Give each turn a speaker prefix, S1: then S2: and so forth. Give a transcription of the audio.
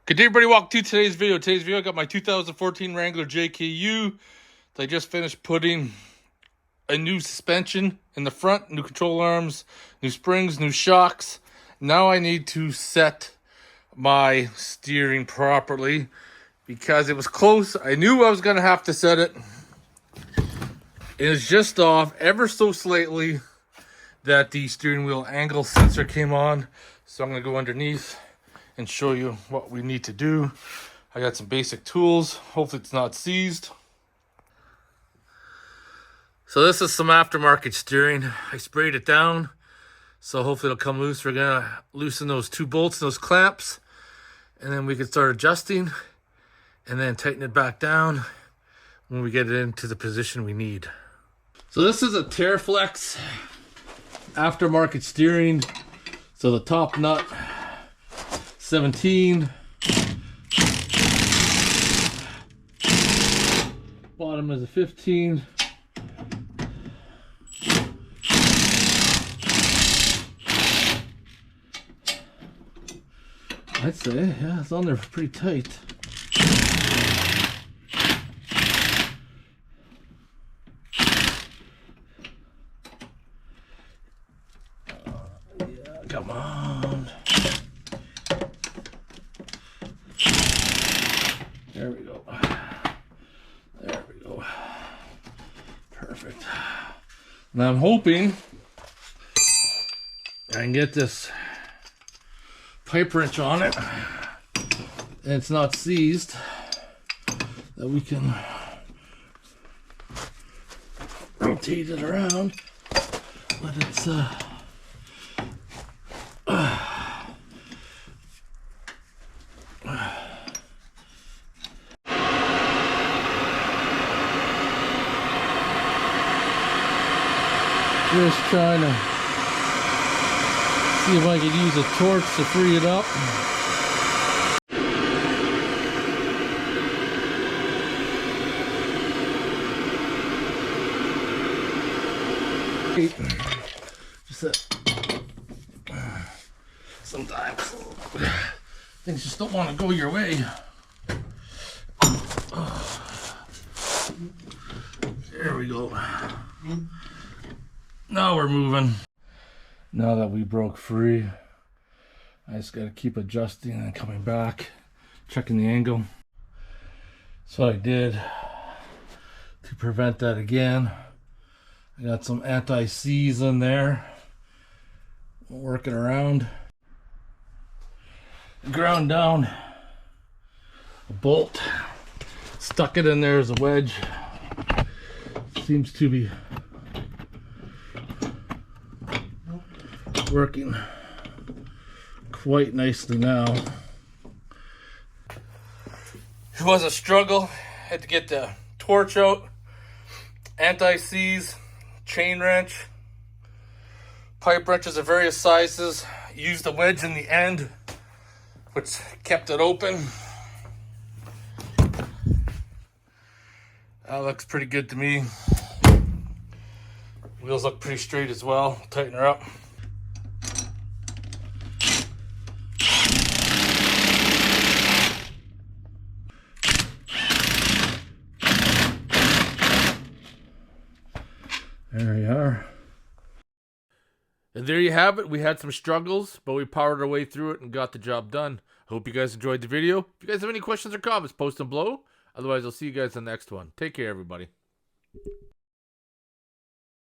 S1: Good day, everybody. Welcome to today's video. I got my 2014 Wrangler JKU. I just finished putting a new suspension in the front, new control arms, new springs, new shocks. Now I need to set my steering properly because it was close. I knew I was going to have to set it. It is just off ever so slightly that the steering wheel angle sensor came on. So I'm going to go underneath and show you what we need to do. I got some basic tools. Hopefully it's not seized. So this is some aftermarket steering. I sprayed it down, so hopefully it'll come loose. We're gonna loosen those two bolts, those clamps, and then we can start adjusting and then tighten it back down when we get it into the position we need. So this is a Terraflex aftermarket steering. So the top nut 17, bottom is a 15. I'd say, yeah, it's on there pretty tight. Yeah, come on. There we go. There we go. Perfect. And I'm hoping I can get this pipe wrench on it and it's not seized, that we can rotate it around, but it's just trying to see if I could use a torch to free it up. Just that sometimes things just don't want to go your way. There we go. Now we're moving. Now that we broke free, I just got to keep adjusting and coming back, checking the angle. So I did to prevent that again. I got some anti-seize in there, working around. Ground down a bolt, stuck it in there as a wedge. Seems to be working quite nicely now. It was a struggle. Had to get the torch out, anti-seize, chain wrench, pipe wrenches of various sizes. Used a wedge in the end, which kept it open. That looks pretty good to me. Wheels look pretty straight as well. Tighten her up. There we are. And there you have it. We had some struggles, but we powered our way through it and got the job done. I hope you guys enjoyed the video. If you guys have any questions or comments, post them below. Otherwise, I'll see you guys in the next one. Take care, everybody.